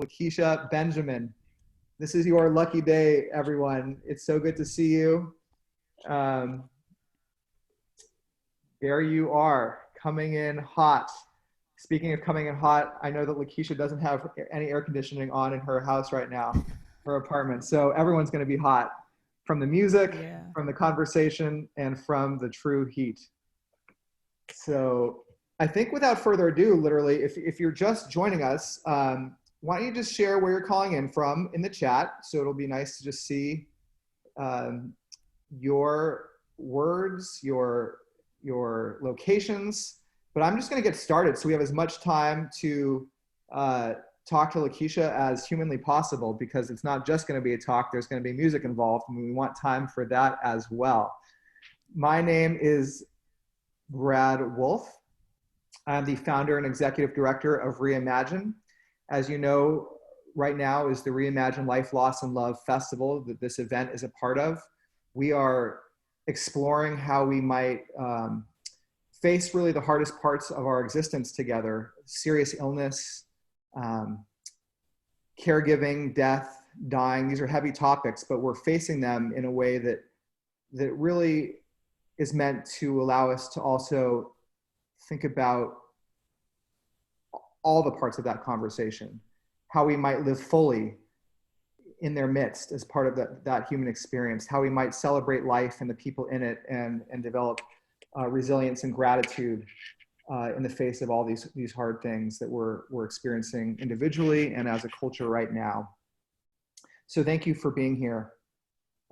Lakecia Benjamin. This is your lucky day, everyone. It's so good to see you. Um, there you are, coming in hot. Speaking of coming in hot, I know that Lakecia doesn't have any air conditioning on in her house right now, her apartment. So everyone's going to be hot from the music, Yeah. from the conversation, and from the true heat. So I think without further ado, literally, if you're just joining us, why don't you just share where you're calling in from in the chat? So it'll be nice to just see your words, your locations. But I'm just going to get started so we have as much time to talk to Lakecia as humanly possible, because it's not just going to be a talk. There's going to be music involved, and we want time for that as well. My name is Brad Wolf. I'm the founder and executive director of Reimagine. As you know, right now is the Reimagine Life, Loss, and Love Festival that this event is a part of. We are exploring how we might face really the hardest parts of our existence together: serious illness, caregiving, death, dying. These are heavy topics, but we're facing them in a way that really is meant to allow us to also think about all the parts of that conversation, how we might live fully in their midst as part of that human experience, how we might celebrate life and the people in it, and develop resilience and gratitude in the face of all these hard things that we're experiencing individually and as a culture right now. So thank you for being here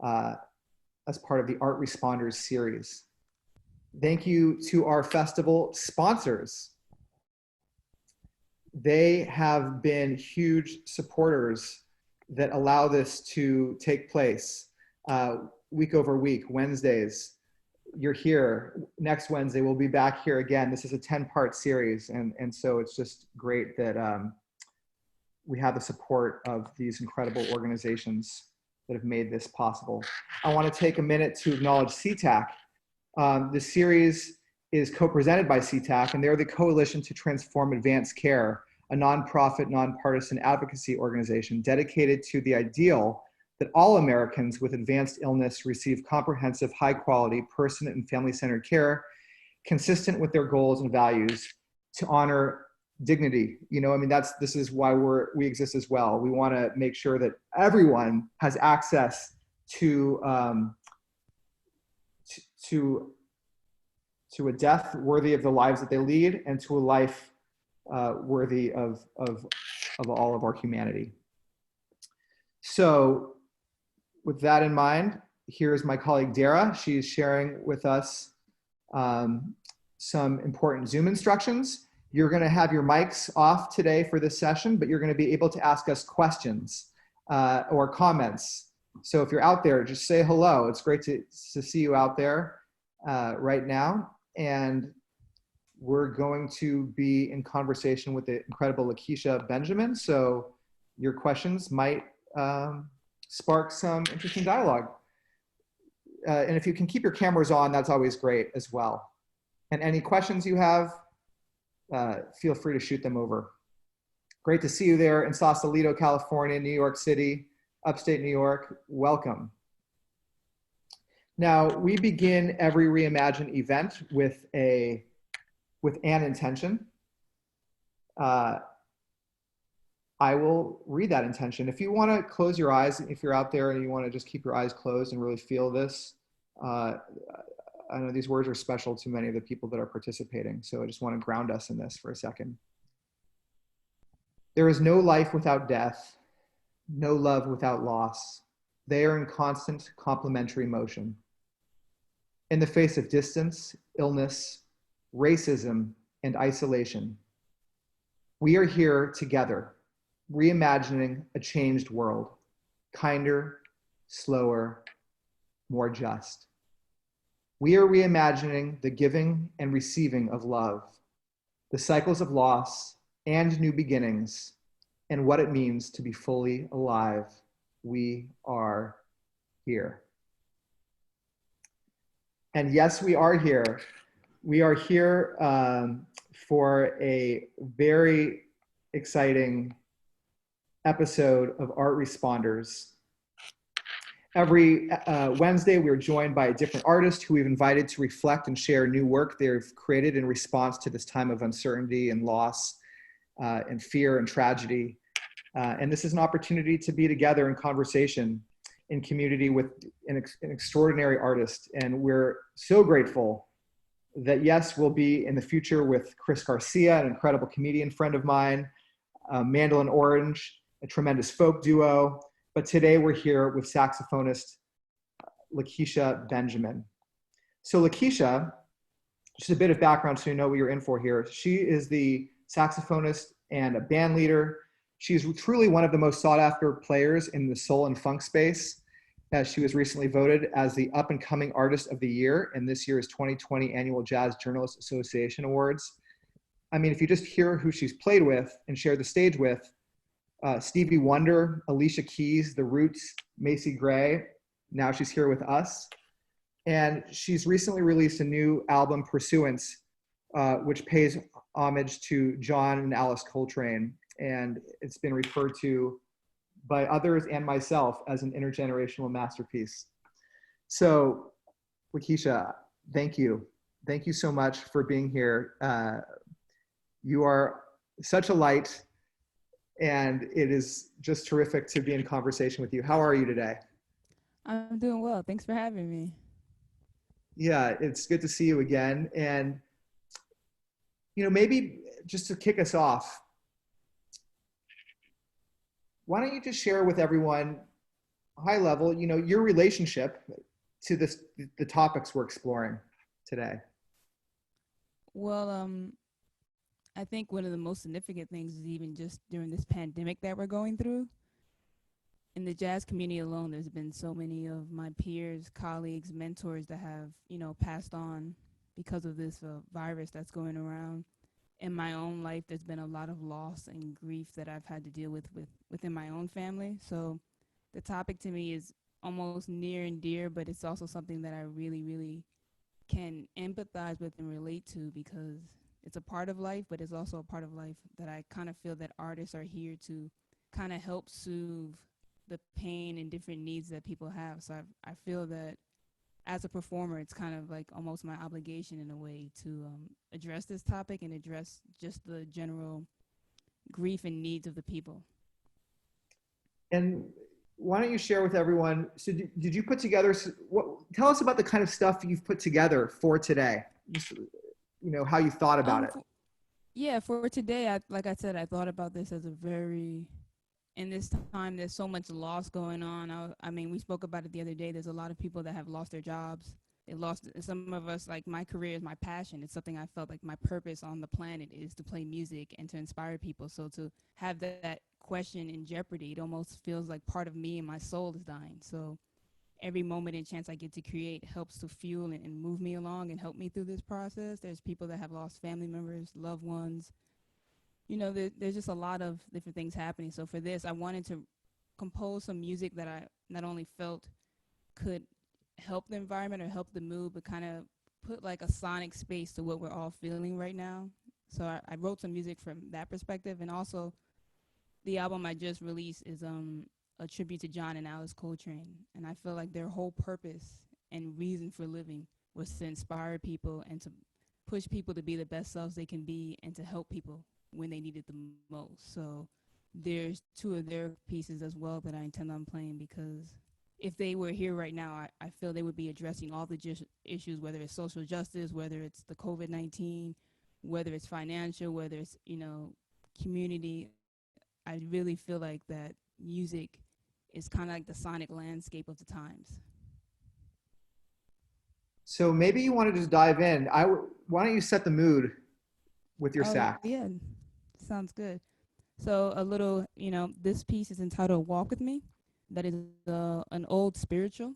as part of the Art Responders series. Thank you to our festival sponsors. They have been huge supporters that allow this to take place week over week, Wednesdays. You're here. Next Wednesday, we'll be back here again. This is a 10-part series, and so it's just great that we have the support of these incredible organizations that have made this possible. I want to take a minute to acknowledge CTAC. The series is co-presented by CTAC, and they're the Coalition to Transform Advanced Care, a nonprofit, nonpartisan advocacy organization dedicated to the ideal that all Americans with advanced illness receive comprehensive, high-quality, person and family-centered care consistent with their goals and values to honor dignity. You know, I mean, this is why we exist as well. We want to make sure that everyone has access to a death worthy of the lives that they lead, and to a life worthy of all of our humanity. So with that in mind, here's my colleague Dara. She's sharing with us some important Zoom instructions. You're going to have your mics off today for this session, but you're going to be able to ask us questions or comments. So if you're out there, just say hello. It's great to see you out there right now. And we're going to be in conversation with the incredible Lakecia Benjamin. So your questions might spark some interesting dialogue. And if you can keep your cameras on, that's always great as well. And any questions you have, feel free to shoot them over. Great to see you there in Sausalito, California, New York City, upstate New York. Welcome. Now, we begin every Reimagine event with an intention. I will read that intention. If you want to close your eyes, if you're out there and you want to just keep your eyes closed and really feel this, I know these words are special to many of the people that are participating, so I just want to ground us in this for a second. There is no life without death, no love without loss. They are in constant complementary motion. In the face of distance, illness, racism, and isolation, we are here together, reimagining a changed world, kinder, slower, more just. We are reimagining the giving and receiving of love, the cycles of loss and new beginnings, and what it means to be fully alive. We are here. And yes, we are here. We are here for a very exciting episode of Art Responders. Every Wednesday, we are joined by a different artist who we've invited to reflect and share new work they've created in response to this time of uncertainty and loss and fear and tragedy. And this is an opportunity to be together in conversation in community with an extraordinary artist. And we're so grateful that, yes, we'll be in the future with Chris Garcia, an incredible comedian friend of mine, Mandolin Orange, a tremendous folk duo. But today we're here with saxophonist Lakecia Benjamin. So Lakecia, just a bit of background so you know what you're in for here. She is the saxophonist and a band leader. She's truly one of the most sought after players in the soul and funk space, as she was recently voted as the up and coming artist of the year in this year's 2020 Annual Jazz Journalists Association Awards. I mean, if you just hear who she's played with and shared the stage with, Stevie Wonder, Alicia Keys, The Roots, Macy Gray. Now she's here with us. And she's recently released a new album, Pursuance, which pays homage to John and Alice Coltrane. And it's been referred to by others and myself as an intergenerational masterpiece. So, Lakecia, thank you. Thank you so much for being here. You are such a light, and it is just terrific to be in conversation with you. How are you today? I'm doing well. Thanks for having me. Yeah, it's good to see you again. And, maybe just to kick us off, why don't you just share with everyone, high level, your relationship to the topics we're exploring today? Well, I think one of the most significant things is even just during this pandemic that we're going through. In the jazz community alone, there's been so many of my peers, colleagues, mentors that have, passed on because of this virus that's going around. In my own life, there's been a lot of loss and grief that I've had to deal with within my own family. So the topic to me is almost near and dear, but it's also something that I really, really can empathize with and relate to because it's a part of life, but it's also a part of life that I kind of feel that artists are here to kind of help soothe the pain and different needs that people have. So I feel that as a performer, it's kind of like almost my obligation in a way to address this topic and address just the general grief and needs of the people. And why don't you share with everyone, so did you put together, tell us about the kind of stuff you've put together for today, just, how you thought about it. Yeah, for today, like I said, I thought about this as a very, in this time, there's so much loss going on. I mean, we spoke about it the other day. There's a lot of people that have lost their jobs. They lost, some of us, like my career is my passion. It's something I felt like my purpose on the planet is to play music and to inspire people. So to have that question in jeopardy, it almost feels like part of me and my soul is dying. So every moment and chance I get to create helps to fuel and move me along and help me through this process. There's people that have lost family members, loved ones. There's just a lot of different things happening. So for this, I wanted to compose some music that I not only felt could help the environment or help the mood, but kind of put like a sonic space to what we're all feeling right now. So I wrote some music from that perspective. And also the album I just released is a tribute to John and Alice Coltrane. And I feel like their whole purpose and reason for living was to inspire people and to push people to be the best selves they can be and to help people when they need it the most. So there's two of their pieces as well that I intend on playing because if they were here right now, I feel they would be addressing all the issues, whether it's social justice, whether it's the COVID-19, whether it's financial, whether it's, community. I really feel like that music is kind of like the sonic landscape of the times. So maybe you want to just dive in. Why don't you set the mood with your Oh, sax? yeah. Sounds good. So a little, this piece is entitled Walk With Me. That is an old spiritual.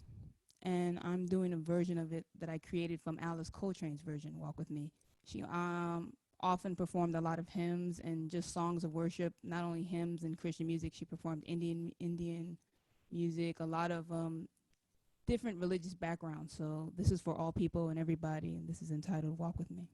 And I'm doing a version of it that I created from Alice Coltrane's version, Walk With Me. She often performed a lot of hymns and just songs of worship, not only hymns and Christian music. She performed Indian music, a lot of different religious backgrounds. So this is for all people and everybody, and this is entitled Walk With Me.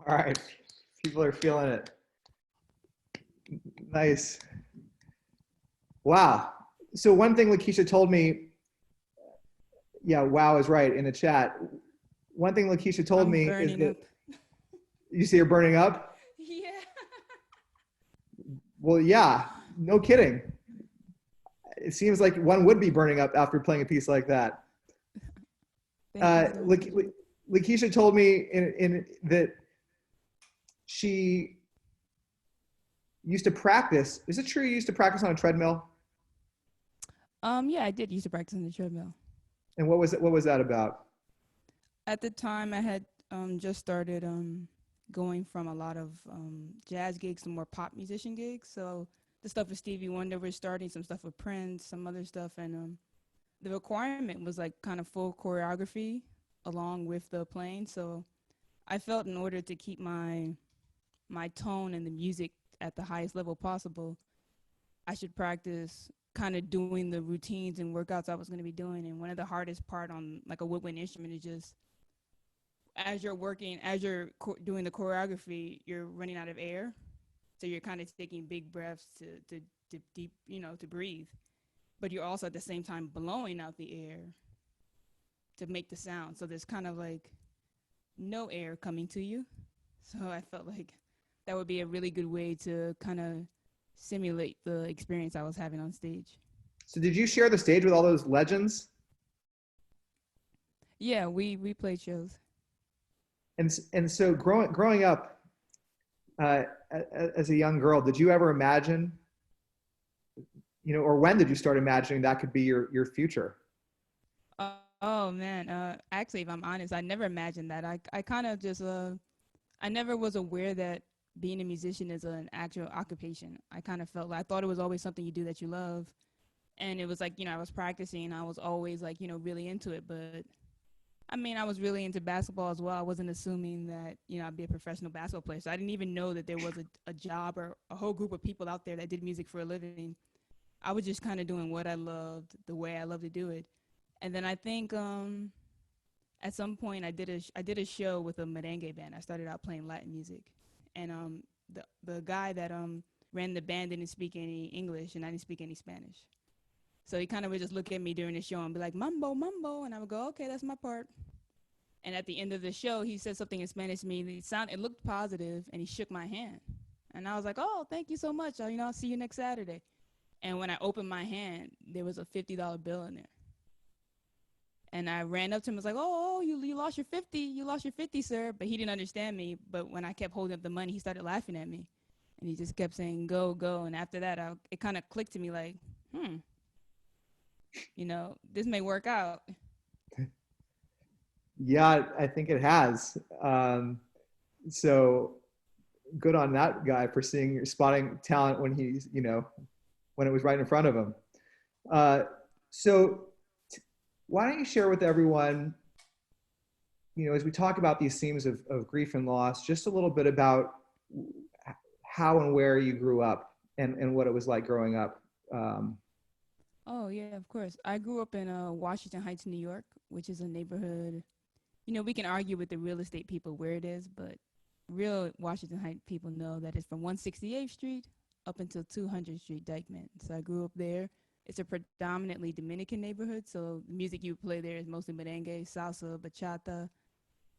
All right. People are feeling it. Nice. Wow. So one thing Lakecia told me, yeah, wow is right in the chat. One thing Lakecia told I'm me is burning that up. you see her burning up. Yeah. Well, yeah, no kidding. It seems like one would be burning up after playing a piece like that. Thank you so much. Lakecia told me in that she used to practice. Is it true you used to practice on a treadmill? Yeah, I did used to practice on the treadmill. And what was it? What was that about? At the time, I had just started going from a lot of jazz gigs to more pop musician gigs. So the stuff with Stevie Wonder was starting, some stuff with Prince, some other stuff, and the requirement was like kind of full choreography along with the playing. So I felt in order to keep my tone and the music at the highest level possible, I should practice kind of doing the routines and workouts I was going to be doing. And one of the hardest part on like a woodwind instrument is just as you're working, as you're doing the choreography, you're running out of air. So you're kind of taking big breaths to deep, to breathe. But you're also at the same time blowing out the air to make the sound. So there's kind of like no air coming to you. So I felt like that would be a really good way to kind of simulate the experience I was having on stage. So did you share the stage with all those legends? Yeah, we played shows. And so growing up uh, as a young girl, did you ever imagine, or when did you start imagining that could be your future? Oh man, actually, if I'm honest, I never imagined that. I kind of just I never was aware that being a musician is an actual occupation. I kind of felt like I thought it was always something you do that you love, and it was like I was practicing. I was always like really into it, but I mean, I was really into basketball as well. I wasn't assuming that, I'd be a professional basketball player. So I didn't even know that there was a job or a whole group of people out there that did music for a living. I was just kind of doing what I loved, the way I loved to do it. And then I think at some point I did a show with a merengue band. I started out playing Latin music. And the guy that ran the band didn't speak any English and I didn't speak any Spanish. So he kind of would just look at me during the show and be like, "Mambo, mambo," and I would go, "Okay, that's my part." And at the end of the show, he said something in Spanish to me. It looked positive, and he shook my hand. And I was like, "Oh, thank you so much. I'll see you next Saturday." And when I opened my hand, there was a $50 bill in there. And I ran up to him and was like, "Oh, you lost your 50. You lost your 50, sir." But he didn't understand me. But when I kept holding up the money, he started laughing at me. And he just kept saying, "Go, go." And after that, it kind of clicked to me like, this may work out. Yeah, I think it has. So good on that guy for spotting talent when he's, when it was right in front of him. Uh, so why don't you share with everyone, as we talk about these themes of grief and loss, just a little bit about how and where you grew up and what it was like growing up. Oh yeah, of course. I grew up in Washington Heights, New York, which is a neighborhood. We can argue with the real estate people where it is, but real Washington Heights people know that it's from 168th Street up until 200th Street, Dykeman. So I grew up there. It's a predominantly Dominican neighborhood, so the music you play there is mostly merengue, salsa, bachata.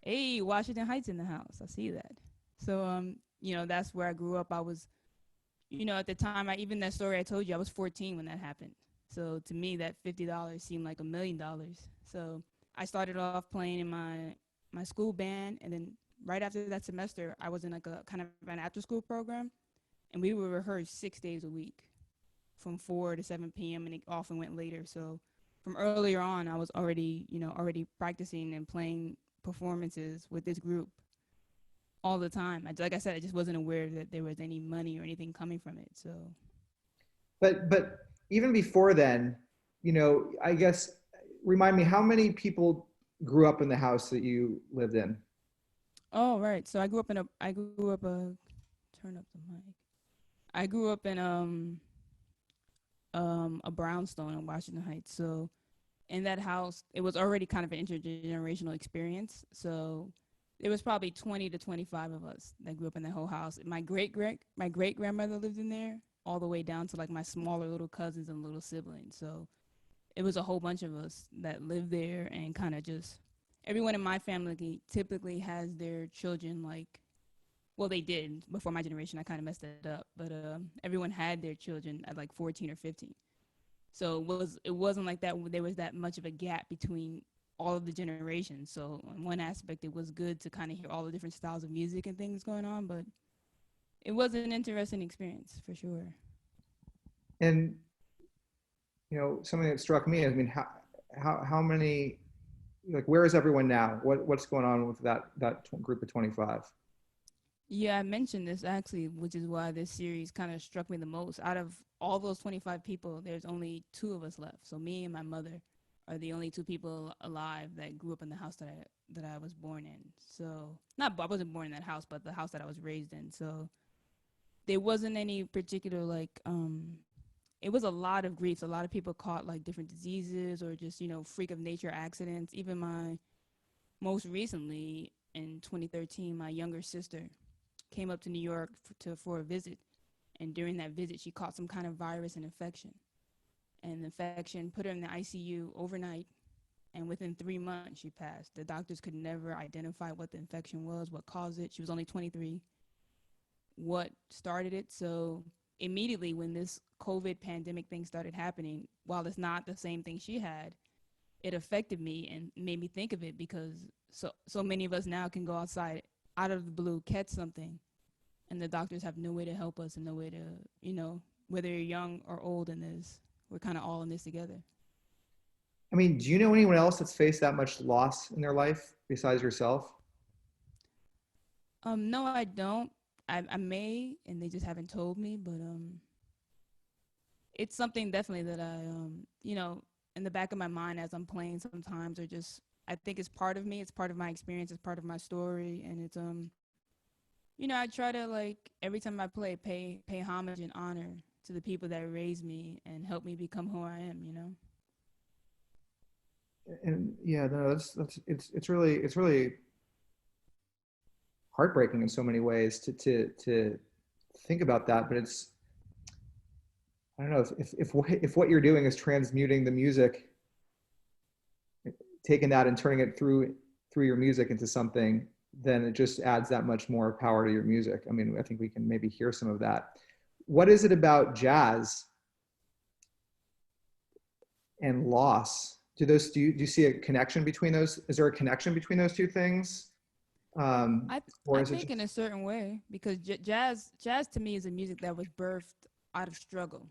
Hey, Washington Heights in the house. I see that. So that's where I grew up. I was, at the time, even that story I told you, I was 14 when that happened. So to me, that $50 seemed like $1,000,000. So I started off playing in my school band, and then right after that semester, I was in like a kind of an after-school program, and we would rehearse 6 days a week, from 4 to 7 p.m. and it often went later. So from earlier on, I was already practicing and playing performances with this group all the time. Like I said, I just wasn't aware that there was any money or anything coming from it. So, but even before then, I guess remind me how many people grew up in the house that you lived in? oh right. So I grew up turn up the mic. I grew up in a brownstone in Washington Heights. So in that house, it was already kind of an intergenerational experience. So there was probably 20 to 25 of us that grew up in that whole house. My great grandmother lived in there, all the way down to like my smaller little cousins and little siblings. So it was a whole bunch of us that lived there, and kind of just everyone in my family typically has their children like, well, they did before my generation. I kind of messed it up, but everyone had their children at like 14 or 15. So it wasn't like that. There was that much of a gap between all of the generations. So in one aspect, it was good to kind of hear all the different styles of music and things going on, but it was an interesting experience for sure. And something that struck me, I mean, how many, like, where is everyone now? What's going on with that group of 25? Yeah, I mentioned this actually, which is why this series kind of struck me the most. Out of all those 25 people, there's only two of us left. So me and my mother are the only two people alive that grew up in the house that I was born in. So not I wasn't born in that house, but the house that I was raised in. So there wasn't any particular like it was a lot of griefs. A lot of people caught like different diseases or just, freak of nature accidents. Even my most recently in 2013, my younger sister came up to New York for a visit, and during that visit, she caught some kind of virus and infection. And the infection put her in the ICU overnight, and within 3 months, she passed. The doctors could never identify what the infection was, what caused it. She was only 23. What started it? So immediately, when this COVID pandemic thing started happening, while it's not the same thing she had, it affected me and made me think of it, because so many of us now can go outside out of the blue, catch something, and the doctors have no way to help us and no way to, whether you're young or old in this, we're kind of all in this together. I mean, do you know anyone else that's faced that much loss in their life besides yourself? No, I don't. I may, and they just haven't told me, but it's something definitely that I in the back of my mind as I'm playing sometimes, or just I think it's part of me. It's part of my experience. It's part of my story, and it's I try to, like, every time I play, pay homage and honor to the people that raised me and helped me become who I am. And yeah, no, it's really heartbreaking in so many ways to think about that. But it's, I don't know, if what you're doing is transmuting the music, taking that and turning it through your music into something, then it just adds that much more power to your music. I mean, I think we can maybe hear some of that. What is it about jazz and loss? Do you see a connection between those? Is there a connection between those two things? Or I is it think just, in a certain way, because jazz to me is a music that was birthed out of struggle.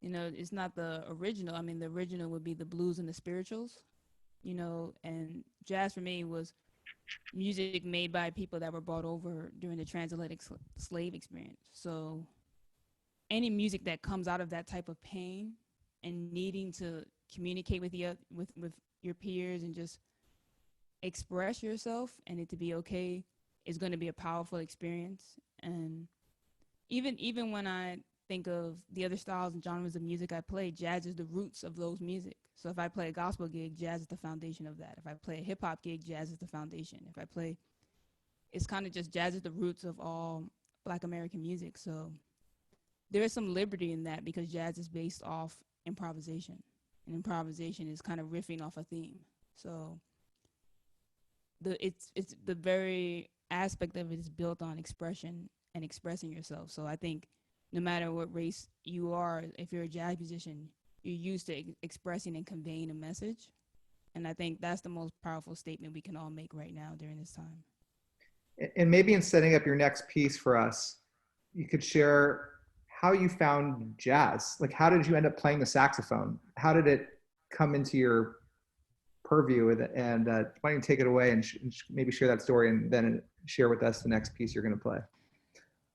It's not the original. I mean, the original would be the blues and the spirituals, and jazz for me was music made by people that were brought over during the transatlantic slave experience. So any music that comes out of that type of pain and needing to communicate with your peers and just express yourself and it to be okay is going to be a powerful experience. And even when I think of the other styles and genres of music I play, jazz is the roots of those music. So if I play a gospel gig, jazz is the foundation of that. If I play a hip hop gig, jazz is the foundation. If I play, it's kind of just jazz is the roots of all Black American music. So there is some liberty in that, because jazz is based off improvisation, and improvisation is kind of riffing off a theme. So it's the very aspect of it is built on expression and expressing yourself. So I think no matter what race you are, if you're a jazz musician, you're used to expressing and conveying a message. And I think that's the most powerful statement we can all make right now during this time. and maybe in setting up your next piece for us, you could share how you found jazz. Like, how did you end up playing the saxophone? How did it come into your purview? And why don't you take it away and maybe share that story, and then share with us the next piece you're going to play.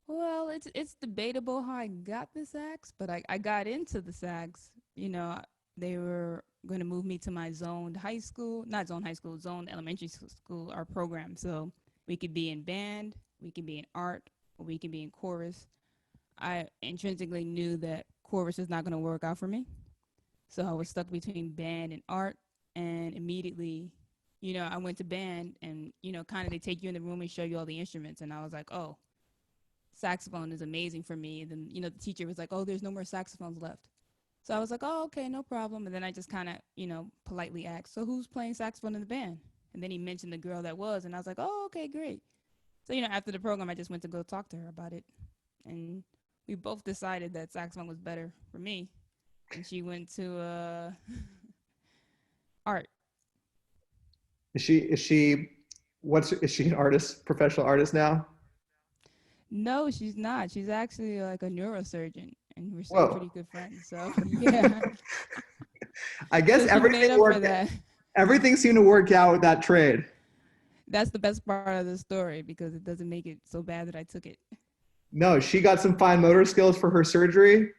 Well, it's debatable how I got the sax, but I got into the sax. They were going to move me to my zoned high school, not zone high school, zone elementary school, our program. So we could be in band, we could be in art, or we could be in chorus. I intrinsically knew that chorus is not going to work out for me. So I was stuck between band and art, and immediately, I went to band and, kind of they take you in the room and show you all the instruments. And I was like, oh, saxophone is amazing for me. And then, the teacher was like, oh, there's no more saxophones left. So I was like, oh, okay, no problem. And then I just kind of, politely asked, so who's playing saxophone in the band? And then he mentioned the girl that was. And I was like, oh, okay, great. So, after the program, I just went to go talk to her about it. And we both decided that saxophone was better for me. And she went to art. Is she an artist, professional artist now? No, she's not. She's actually like a neurosurgeon, and we're still Whoa. pretty good friends. So yeah, I guess so she made up for that. everything seemed to work out with that trade. That's the best part of the story because it doesn't make it so bad that I took it. No, she got some fine motor skills for her surgery,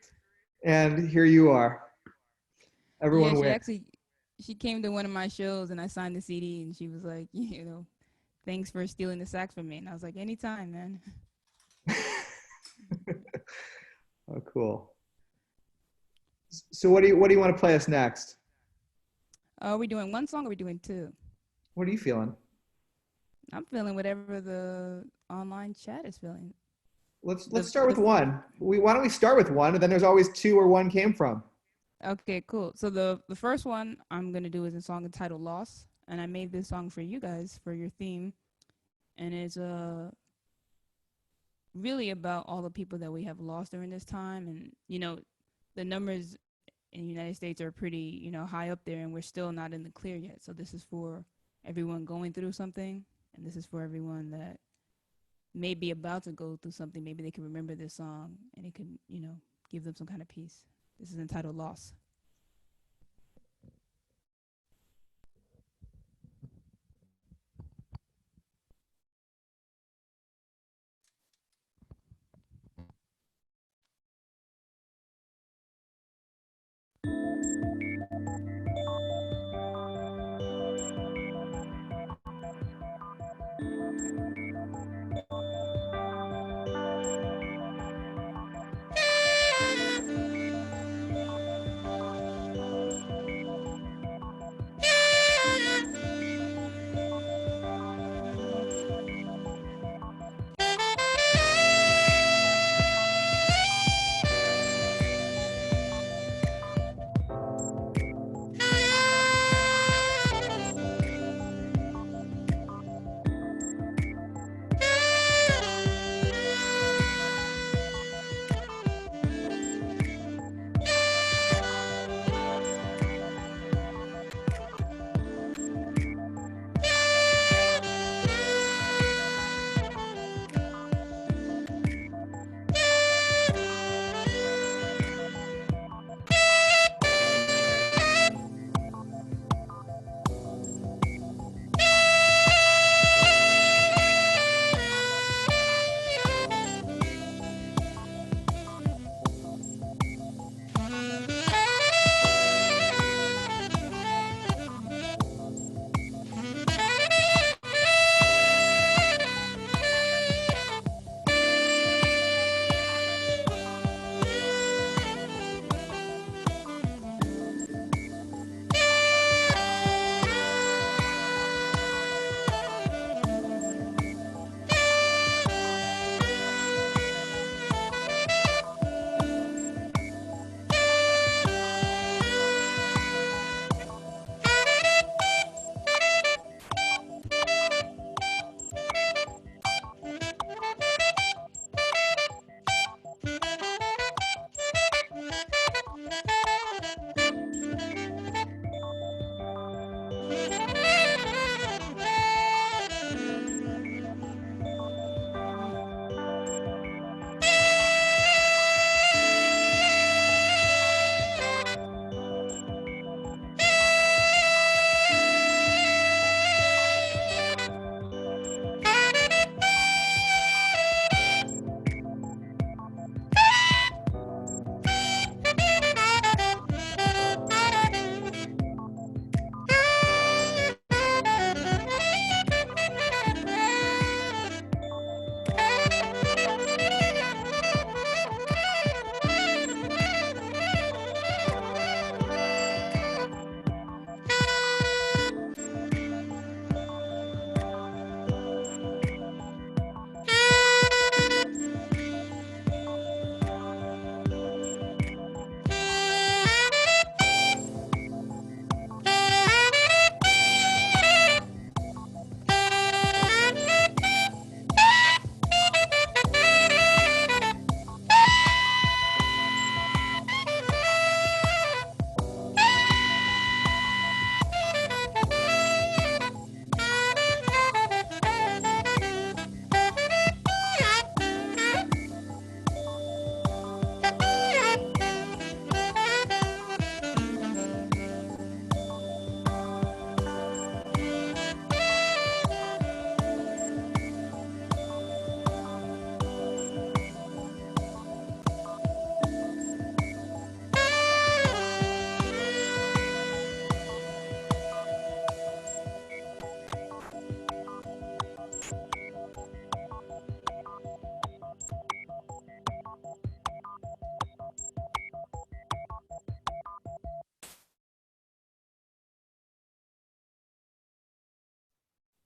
and here you are. Yeah, Everyone wins. she came to one of my shows and I signed the CD and she was like, thanks for stealing the sax from me. And I was like, anytime, man. Oh, cool. So what do you want to play us next? Are we doing one song or are we doing two? What are you feeling? I'm feeling whatever the online chat is feeling. Let's start with one. Why don't we start with one, and then there's always two where one came from. Okay, cool. So the first one I'm gonna do is a song entitled "Loss," and I made this song for you guys for your theme, and it's really about all the people that we have lost during this time, and the numbers in the United States are pretty high up there, and we're still not in the clear yet. So this is for everyone going through something, and this is for everyone that may be about to go through something. Maybe they can remember this song, and it can give them some kind of peace. This is entitled "Loss."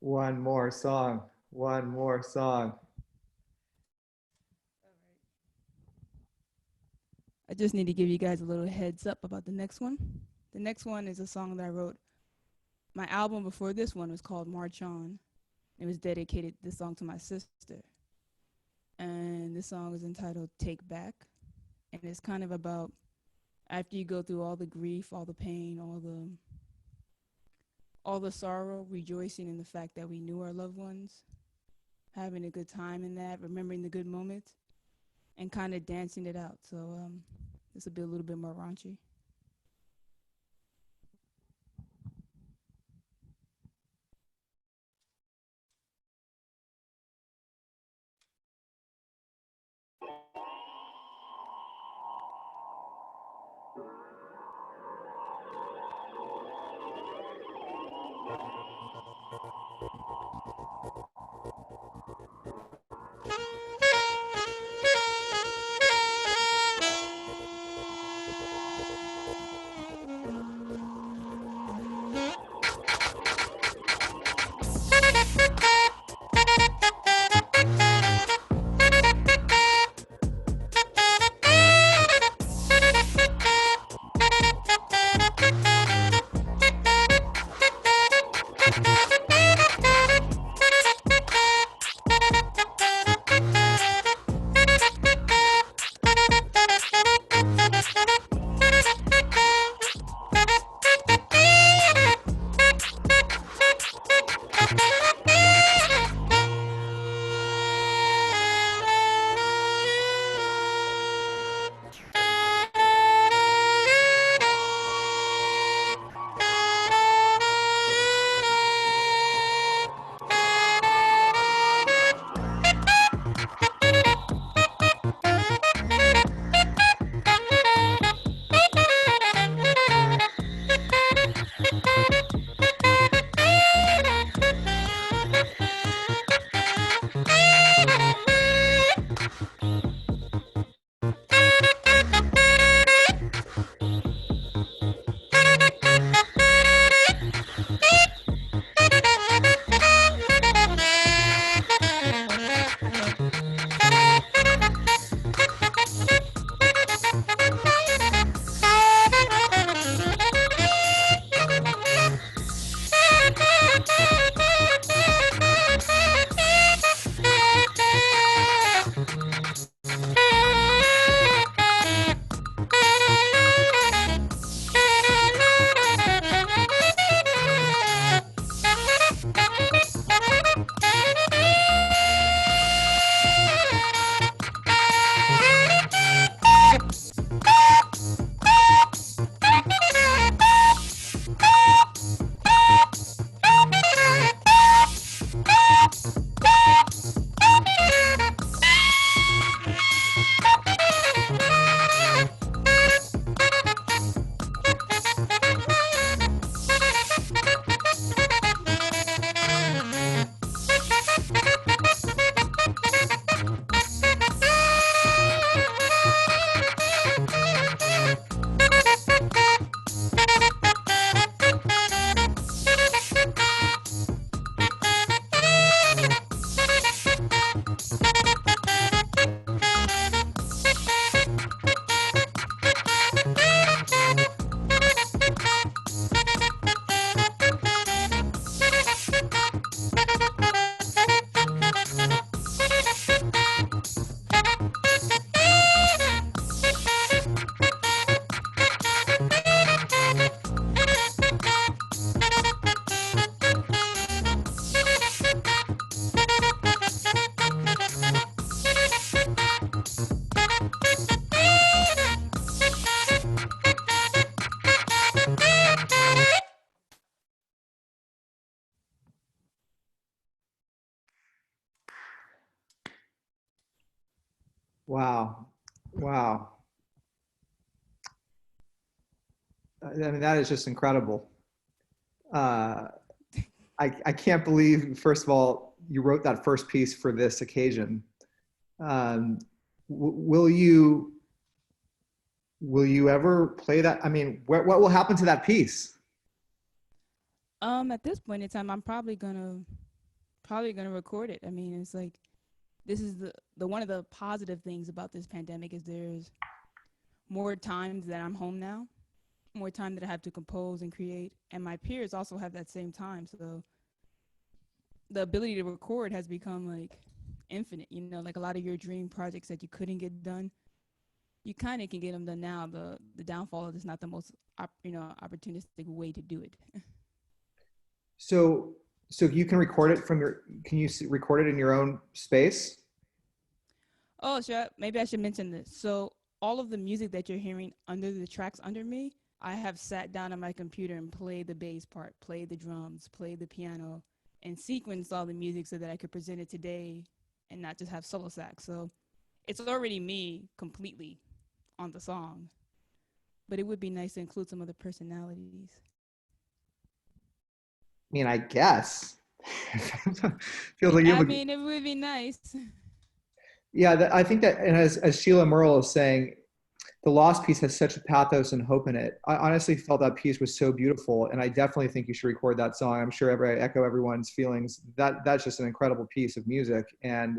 One more song. One more song. I just need to give you guys a little heads up about the next one. The next one is a song that I wrote. My album before this one was called March On. It was dedicated this song to my sister. And this song is entitled Take Back. And it's kind of about after you go through all the grief, all the pain, all the sorrow, rejoicing in the fact that we knew our loved ones, having a good time in that, remembering the good moments, and kind of dancing it out. So this will be a little bit more raunchy. Wow. Wow. I mean, that is just incredible. Uh, I can't believe, first of all, you wrote that first piece for this occasion. Um, will you ever play that? I mean, what will happen to that piece? At this point in time, I'm probably gonna. probably gonna record it. I mean, it's like this is the one of the positive things about this pandemic is there's more times that I'm home now, more time that I have to compose and create, and my peers also have that same time. So the ability to record has become like infinite. You know, like a lot of your dream projects that you couldn't get done, you kind of can get them done now. The downfall is not the most opportunistic way to do it. So, so you can record it from your, can you record it in your own space? Oh, sure. Maybe I should mention this. So all of the music that you're hearing under the tracks under me, I have sat down on my computer and played the bass part, played the drums, played the piano, and sequenced all the music so that I could present it today and not just have solo sax. So it's already me completely on the song, but it would be nice to include some other personalities. I mean, I guess. Feels like you I have a, mean, it would be nice. yeah, I think that, and as Sheila Merle is saying, the Lost piece has such a pathos and hope in it. I honestly felt that piece was so beautiful, and I definitely think you should record that song. I'm sure I echo everyone's feelings. That's just an incredible piece of music, and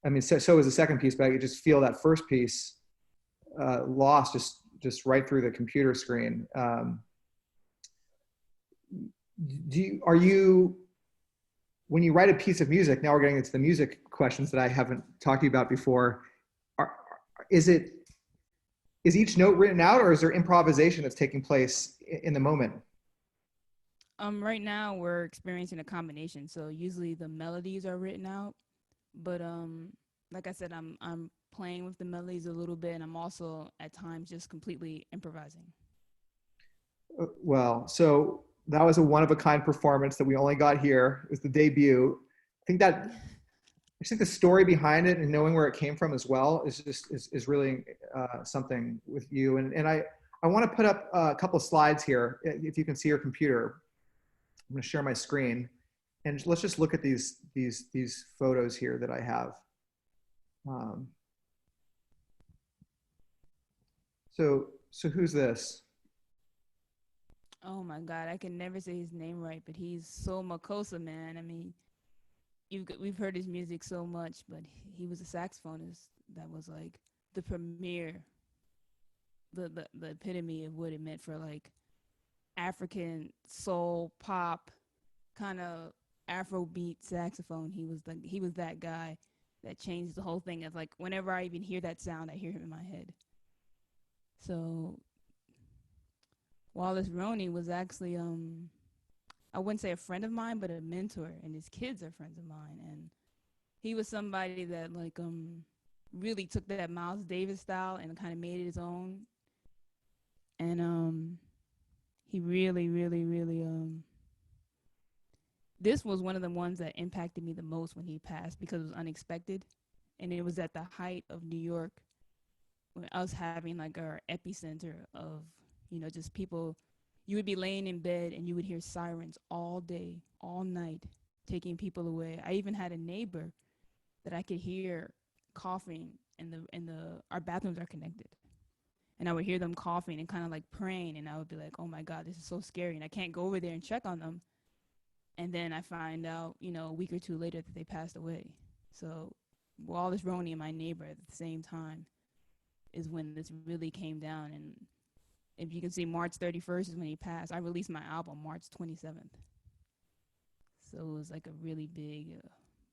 I mean, so is the second piece, but I could just feel that first piece lost just right through the computer screen. Are you, when you write a piece of music? Now we're getting into the music questions that I haven't talked to you about before. Are, is it is each note written out, or is there improvisation that's taking place in the moment? Right now we're experiencing a combination. So usually the melodies are written out, but like I said, I'm playing with the melodies a little bit, and I'm also at times just completely improvising. Well, so that was a one of a kind performance that we only got here. It was the debut. I think that I think the story behind it and knowing where it came from as well is just is really something with you. And I want to put up a couple of slides here. If you can see your computer, I'm going to share my screen, and let's just look at these photos here that I have. Um, so who's this? Oh my God, I can never say his name right, but he's so Makosa, man. I mean, we've heard his music so much, but he was a saxophonist that was like the premier, the epitome of what it meant for like African soul pop kind of Afrobeat saxophone. He was that guy that changed the whole thing. It's like whenever I even hear that sound, I hear him in my head. So Wallace Roney was actually I wouldn't say a friend of mine, but a mentor, and his kids are friends of mine. And he was somebody that like really took that Miles Davis style and kind of made it his own. And he really, really, really this was one of the ones that impacted me the most when he passed because it was unexpected, and it was at the height of New York when us having like our epicenter of just people. You would be laying in bed and you would hear sirens all day, all night, taking people away. I even had a neighbor that I could hear coughing, and the our bathrooms are connected, and I would hear them coughing and kind of like praying, and I would be like, oh my God, this is so scary, and I can't go over there and check on them. And then I find out, a week or two later that they passed away. So Wallace Roney and my neighbor at the same time is when this really came down. And if you can see, March 31st is when he passed. I released my album March 27th. So it was like a really big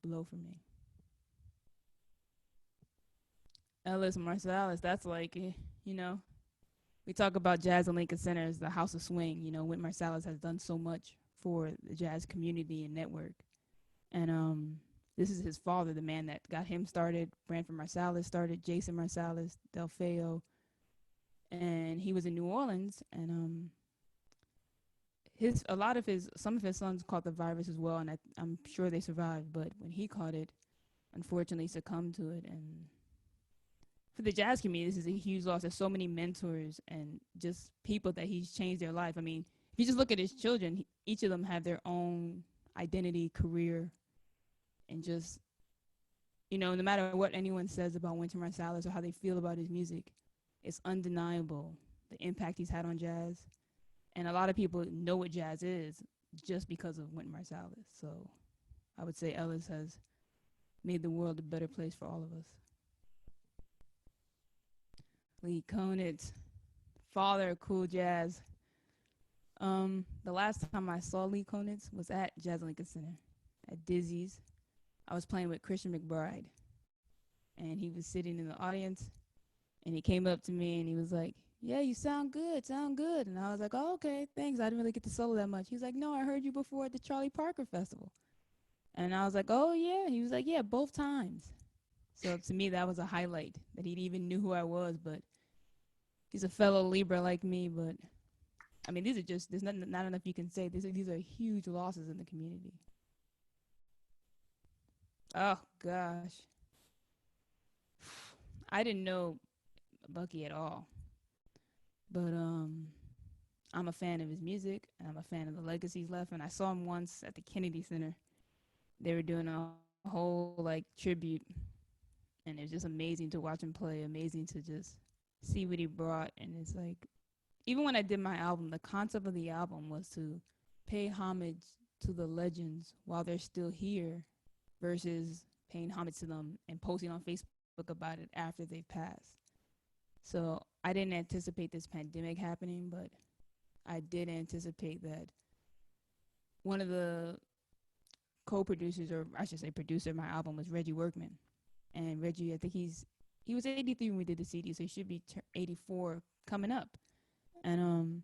blow for me. Ellis Marsalis, that's like, we talk about jazz and Lincoln Center as the house of swing. Wynton Marsalis has done so much for the jazz community and network. And this is his father, the man that got him started. Branford Marsalis started, Jason Marsalis, Del Feo. And he was in New Orleans, and some of his sons caught the virus as well, and I'm sure they survived. But when he caught it, unfortunately succumbed to it. And for the jazz community, this is a huge loss. There's so many mentors and just people that he's changed their life. I mean, if you just look at his children, each of them have their own identity, career, and just, no matter what anyone says about Wynton Marsalis or how they feel about his music, it's undeniable the impact he's had on jazz. And a lot of people know what jazz is just because of Wynton Marsalis. So I would say Ellis has made the world a better place for all of us. Lee Konitz, father of cool jazz. The last time I saw Lee Konitz was at Jazz Lincoln Center at Dizzy's. I was playing with Christian McBride, and he was sitting in the audience, and he came up to me and he was like, "Yeah, you sound good, sound good." And I was like, "Oh, okay, thanks. I didn't really get to solo that much." He's like, "No, I heard you before at the Charlie Parker Festival." And I was like, "Oh, yeah." He was like, "Yeah, both times." So to me, that was a highlight that he even knew who I was. But he's a fellow Libra like me. But I mean, these are just, there's not enough you can say. These are huge losses in the community. Oh, gosh. I didn't know Bucky at all. But I'm a fan of his music, and I'm a fan of the legacies left. And I saw him once at the Kennedy Center. They were doing a whole like tribute, and it was just amazing to watch him play. Amazing to just see what he brought. And it's like, even when I did my album, the concept of the album was to pay homage to the legends while they're still here, versus paying homage to them and posting on Facebook about it after they've passed. So I didn't anticipate this pandemic happening, but I did anticipate that one of the co-producers, or I should say producer of my album, was Reggie Workman. And Reggie, I think he was 83 when we did the CD, so he should be 84 coming up. And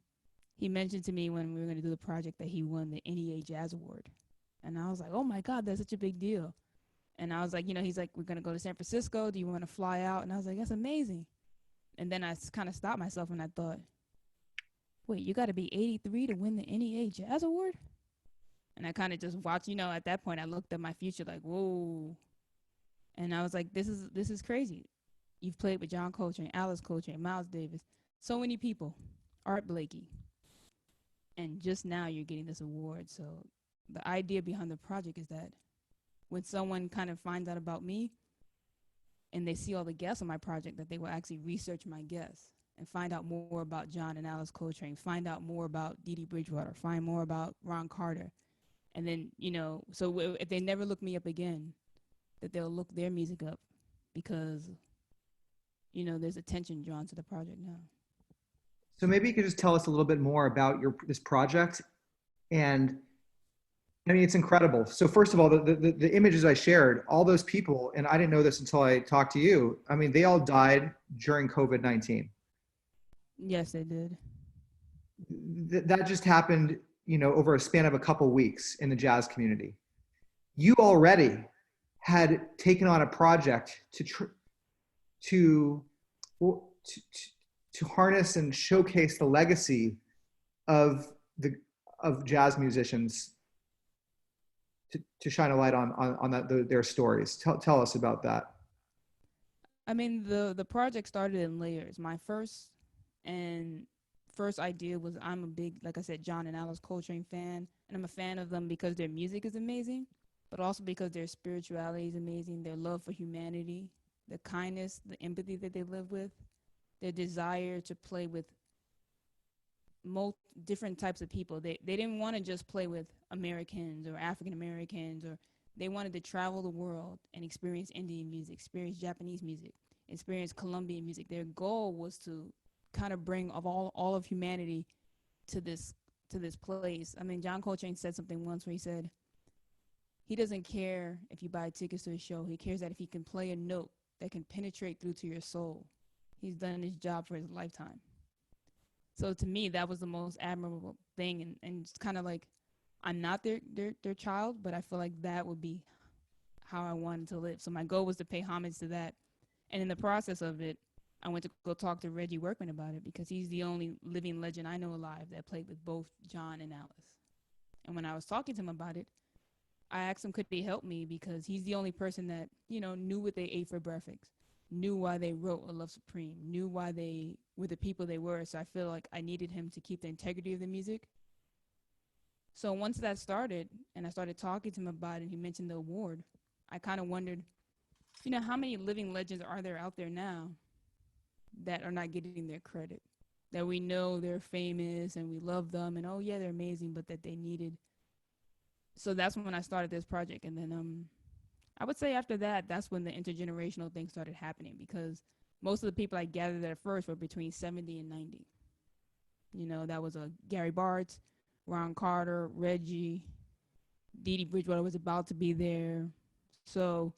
he mentioned to me when we were going to do the project that he won the NEA Jazz Award. And I was like, "Oh my God, that's such a big deal." And I was like, he's like, "We're going to go to San Francisco. Do you want to fly out?" And I was like, "That's amazing." And then I kind of stopped myself and I thought, wait, you got to be 83 to win the NEA Jazz Award? And I kind of just watched, at that point I looked at my future like, whoa. And I was like, this is crazy. You've played with John Coltrane, Alice Coltrane, Miles Davis, so many people, Art Blakey. And just now you're getting this award. So the idea behind the project is that when someone kind of finds out about me and they see all the guests on my project, that they will actually research my guests and find out more about John and Alice Coltrane, find out more about Dee Dee Bridgewater, find more about Ron Carter. And then, so if they never look me up again, that they'll look their music up because, there's attention drawn to the project now. So maybe you could just tell us a little bit more about this project. And I mean, it's incredible. So first of all, the images I shared, all those people, and I didn't know this until I talked to you. I mean, they all died during COVID-19. Yes, they did. That just happened, over a span of a couple weeks in the jazz community. You already had taken on a project to harness and showcase the legacy of jazz musicians, to shine a light on their stories. Tell us about that. I mean, the project started in layers. My first idea was, I'm a big, like I said, John and Alice Coltrane fan, and I'm a fan of them because their music is amazing, but also because their spirituality is amazing, their love for humanity, the kindness, the empathy that they live with, their desire to play with different types of people. They didn't want to just play with Americans or African Americans, or they wanted to travel the world and experience Indian music, experience Japanese music, experience Colombian music. Their goal was to kind of bring all of humanity to this place. I mean, John Coltrane said something once where he said he doesn't care if you buy tickets to a show. He cares that if he can play a note that can penetrate through to your soul, he's done his job for his lifetime. So to me, that was the most admirable thing, and it's kind of like, I'm not their child, but I feel like that would be how I wanted to live. So my goal was to pay homage to that, and in the process of it, I went to go talk to Reggie Workman about it because he's the only living legend I know alive that played with both John and Alice. And when I was talking to him about it, I asked him, could he help me, because he's the only person that, knew what they ate for breakfast, knew why they wrote A Love Supreme, knew why they were the people they were. So I feel like I needed him to keep the integrity of the music. So once that started and I started talking to him about it and he mentioned the award, I kind of wondered, how many living legends are there out there now that are not getting their credit, that we know they're famous and we love them and, oh yeah, they're amazing, but that they needed So that's when I started this project. And then I would say after that, that's when the intergenerational thing started happening, because most of the people I gathered at first were between 70 and 90. You know, that was a Gary Bartz, Ron Carter, Reggie, Dee Dee Bridgewater was about to be there. So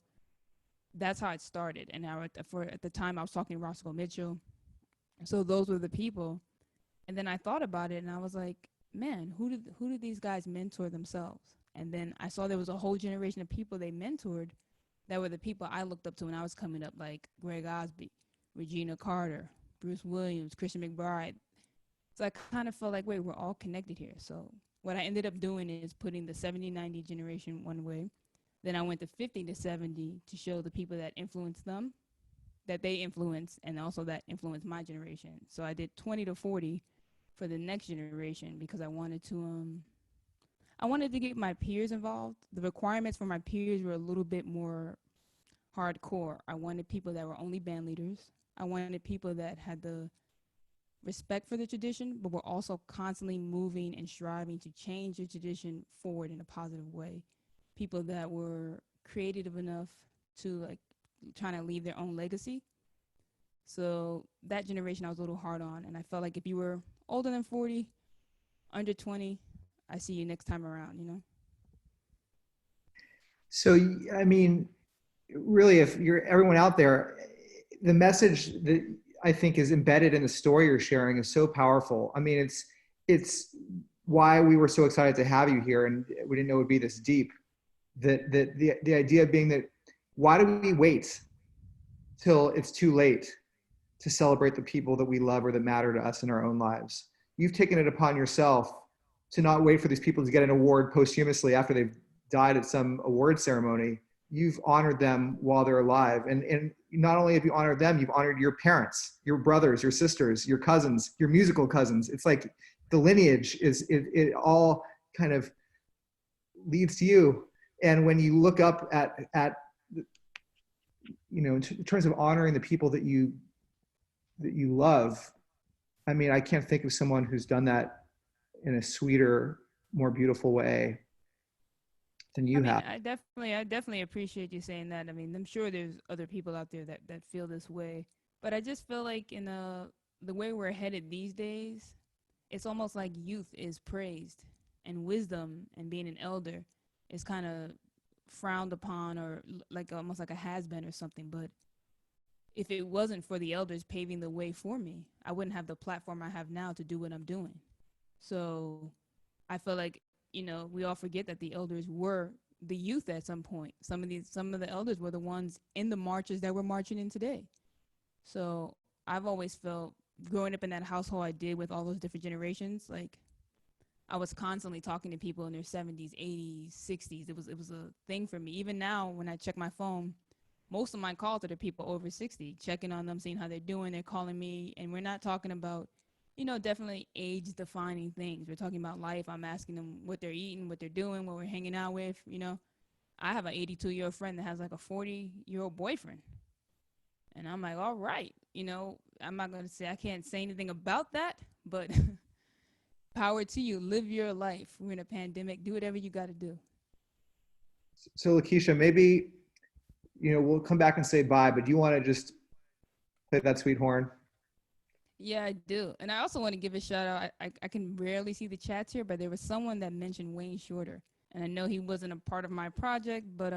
that's how it started. And now at the time I was talking to Roscoe Mitchell. So those were the people. And then I thought about it and I was like, man, who did these guys mentor themselves? And then I saw there was a whole generation of people they mentored that were the people I looked up to when I was coming up, like Greg Osby, Regina Carter, Bruce Williams, Christian McBride. So I kind of felt like, wait, we're all connected here. So what I ended up doing is putting the 70-90 generation one way. Then I went to 50 to 70 to show the people that influenced them, that they influenced, and also that influenced my generation. So I did 20 to 40 for the next generation because I wanted to get my peers involved. The requirements for my peers were a little bit more hardcore. I wanted people that were only band leaders. I wanted people that had the respect for the tradition, but were also constantly moving and striving to change the tradition forward in a positive way. People that were creative enough to like trying to leave their own legacy. So that generation I was a little hard on, and I felt like if you were older than 40, under 20, I see you next time around, you know? So, I mean, really, if you're everyone out there, the message that I think is embedded in the story you're sharing is so powerful. I mean, it's why we were so excited to have you here, and we didn't know it would be this deep. That the idea being that why do we wait till it's too late to celebrate the people that we love or that matter to us in our own lives? You've taken it upon yourself to not wait for these people to get an award posthumously after they've died at some award ceremony. You've honored them while they're alive. And not only have you honored them, you've honored your parents, your brothers, your sisters, your cousins, your musical cousins. It's like the lineage it all kind of leads to you. And when you look up at in terms of honoring the people that you love, I mean, I can't think of someone who's done that in a sweeter, more beautiful way than I you mean, have. I definitely appreciate you saying that. I mean, I'm sure there's other people out there that feel this way, but I just feel like in the way we're headed these days, it's almost like youth is praised and wisdom and being an elder is kind of frowned upon, or like almost like a has been or something. But if it wasn't for the elders paving the way for me, I wouldn't have the platform I have now to do what I'm doing. So I feel like, we all forget that the elders were the youth at some point. Some of the elders were the ones in the marches that we're marching in today. So I've always felt, growing up in that household I did with all those different generations, like I was constantly talking to people in their 70s, 80s, 60s. It was a thing for me. Even now when I check my phone, most of my calls are to people over 60, checking on them, seeing how they're doing. They're calling me, and we're not talking about, definitely age defining things. We're talking about life. I'm asking them what they're eating, what they're doing, what we're hanging out with. I have an 82-year-old friend that has like a 40-year-old boyfriend. And I'm like, all right, I'm not going to say, I can't say anything about that, but power to you. Live your life. We're in a pandemic. Do whatever you got to do. So, Lakecia, maybe we'll come back and say bye, but do you want to just play that sweet horn? Yeah, I do. And I also want to give a shout out. I can rarely see the chats here, but there was someone that mentioned Wayne Shorter. And I know he wasn't a part of my project, but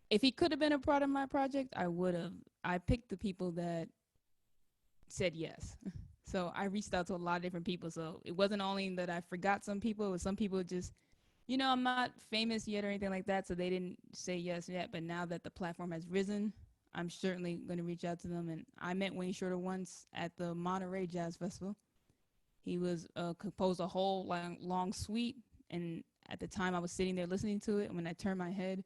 if he could have been a part of my project, I would have. I picked the people that said yes. So I reached out to a lot of different people. So it wasn't only that I forgot some people, it was some people just, I'm not famous yet or anything like that, so they didn't say yes yet. But now that the platform has risen, I'm certainly going to reach out to them. And I met Wayne Shorter once at the Monterey Jazz Festival. He was composed a whole long suite, and at the time I was sitting there listening to it, and when I turned my head,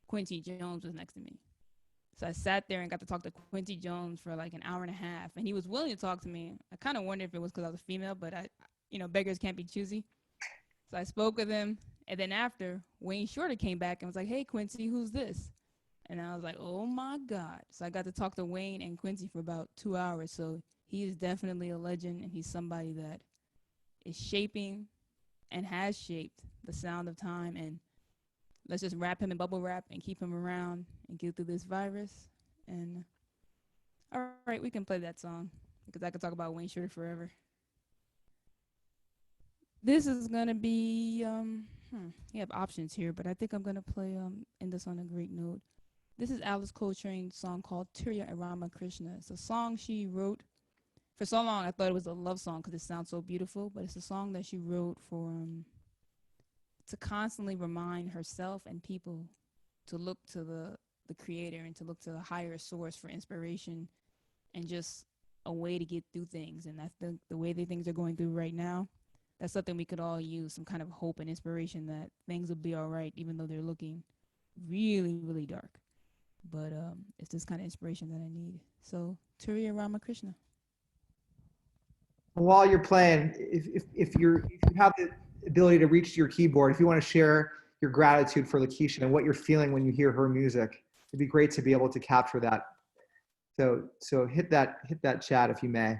Quincy Jones was next to me. So I sat there and got to talk to Quincy Jones for like an hour and a half, and he was willing to talk to me. I kind of wondered if it was because I was a female, but beggars can't be choosy. So I spoke with him, and then after, Wayne Shorter came back and was like, "Hey, Quincy, who's this?" And I was like, "Oh my God!" So I got to talk to Wayne and Quincy for about 2 hours. So he is definitely a legend, and he's somebody that is shaping and has shaped the sound of time. And let's just wrap him in bubble wrap and keep him around and get through this virus. And all right, we can play that song because I could talk about Wayne Shorter forever. This is gonna be you have options here, but I think I'm gonna play end this on a great note. This is Alice Coltrane's song called Tirya Rama Krishna. It's a song she wrote for so long. I thought it was a love song because it sounds so beautiful, but it's a song that she wrote for to constantly remind herself and people to look to the creator and to look to the higher source for inspiration and just a way to get through things. And that's the way that things are going through right now. That's something we could all use, some kind of hope and inspiration that things will be all right, even though they're looking really, really dark. But it's this kind of inspiration that I need. So, Turiya Ramakrishna. While you're playing, if you have the ability to reach your keyboard, if you want to share your gratitude for Lakecia and what you're feeling when you hear her music, it'd be great to be able to capture that. So hit that chat if you may.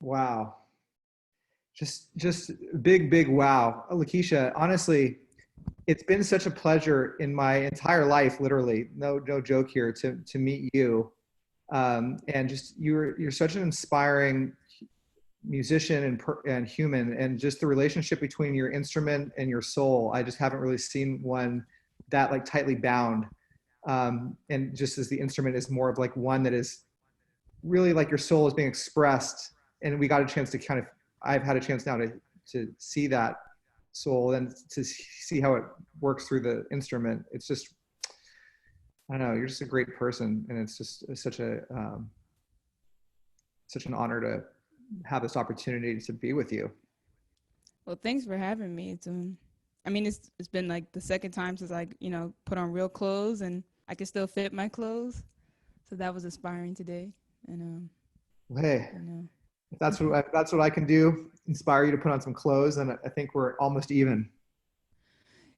Wow. Just big wow. Lakecia, honestly, it's been such a pleasure in my entire life, literally, no joke here, to meet you. And just you're such an inspiring musician and human, and just the relationship between your instrument and your soul. I just haven't really seen one that like tightly bound. And just as the instrument is more of like one that is really like your soul is being expressed, and we got a chance to kind of, I've had a chance now to see that soul and to see how it works through the instrument. It's just, I don't know, you're just a great person, and it's just such an honor to have this opportunity to be with you. Well, thanks for having me. I mean, it's been like the second time since I, put on real clothes and I can still fit my clothes. So that was inspiring today. And Well, hey, you know, if that's what I can do, inspire you to put on some clothes, and I think we're almost even.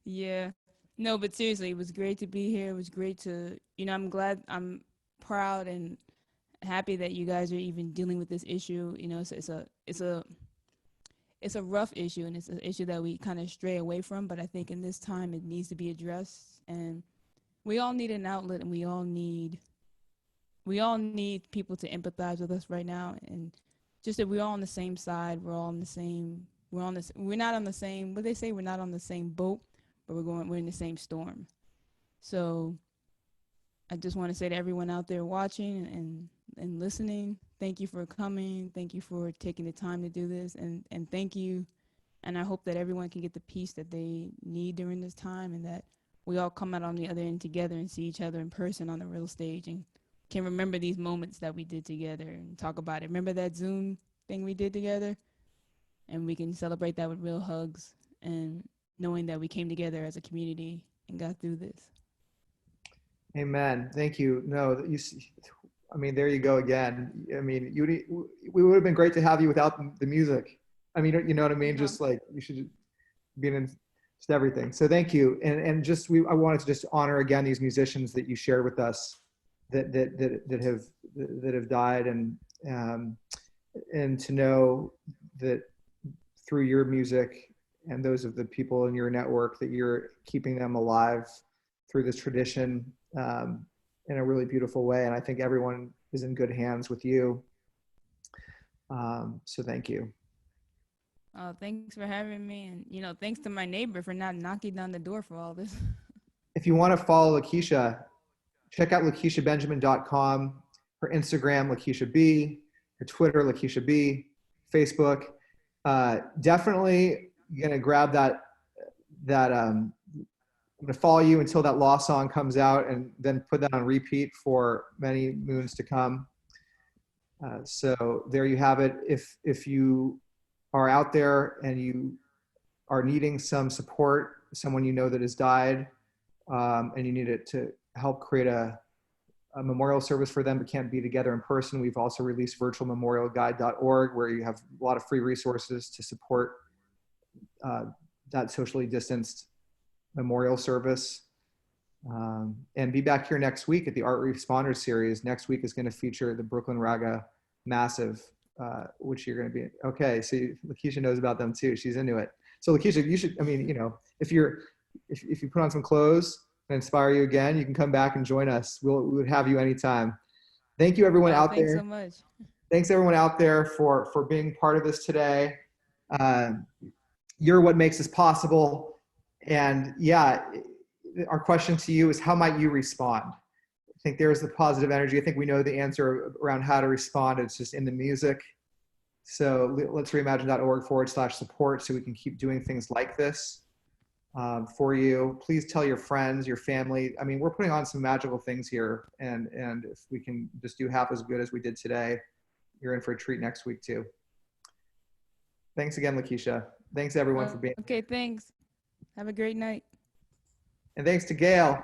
yeah, no, but seriously, it was great to be here. It was great to, I'm glad, I'm proud and happy that you guys are even dealing with this issue. It's a rough issue, and it's an issue that we kind of stray away from. But I think in this time, it needs to be addressed, and we all need an outlet, and we all need people to empathize with us right now, and just that we're all on the same side. We're all on the same. We're on this. We're not on the same. What they say, we're not on the same boat, but we're in the same storm. So I just want to say to everyone out there watching and listening, thank you for coming. Thank you for taking the time to do this, and thank you. And I hope that everyone can get the peace that they need during this time, and that we all come out on the other end together and see each other in person on the real stage, and can remember these moments that we did together and talk about it. Remember that Zoom thing we did together? And we can celebrate that with real hugs and knowing that we came together as a community and got through this. Amen. Thank you. No, I mean, there you go again. I mean, we would have been great to have you without the music. I mean, you know what I mean? Yeah. Just like you should be in just everything. So thank you. And just, I wanted to just honor again these musicians that you shared with us that have died, um, and to know that through your music and those of the people in your network, that you're keeping them alive through this tradition, in a really beautiful way. And I think everyone is in good hands with you. So thank you. Thanks for having me, and thanks to my neighbor for not knocking down the door for all this. If you want to follow Lakecia, check out LakeciaBenjamin.com, her Instagram, Lakecia B, her Twitter, Lakecia B, Facebook. Definitely gonna grab that. I'm gonna follow you until that Law song comes out, and then put that on repeat for many moons to come. So there you have it. If you are out there and you are needing some support, someone you know that has died, and you need it to help create a memorial service for them but can't be together in person, we've also released virtualmemorialguide.org, where you have a lot of free resources to support that socially distanced memorial service. And be back here next week at the Art Responders series. Next week is going to feature the Brooklyn Raga Massive, which you're going to be, okay, so Lakecia knows about them too. She's into it. So Lakecia, you should, I mean, if you put on some clothes and inspire you again, you can come back and join us. We would have you anytime. Thank you, everyone out Thanks there. so much. Thanks everyone out there for being part of this today. Uh, you're what makes this possible. And yeah, our question to you is, how might you respond? I think there's the positive energy. I think we know the answer around how to respond. It's just in the music. So let's reimagine.org/support so we can keep doing things like this for you. Please tell your friends, your family. I mean, we're putting on some magical things here. And if we can just do half as good as we did today, you're in for a treat next week too. Thanks again, Lakecia. Thanks everyone for being here. Okay, thanks. Have a great night. And thanks to Gail.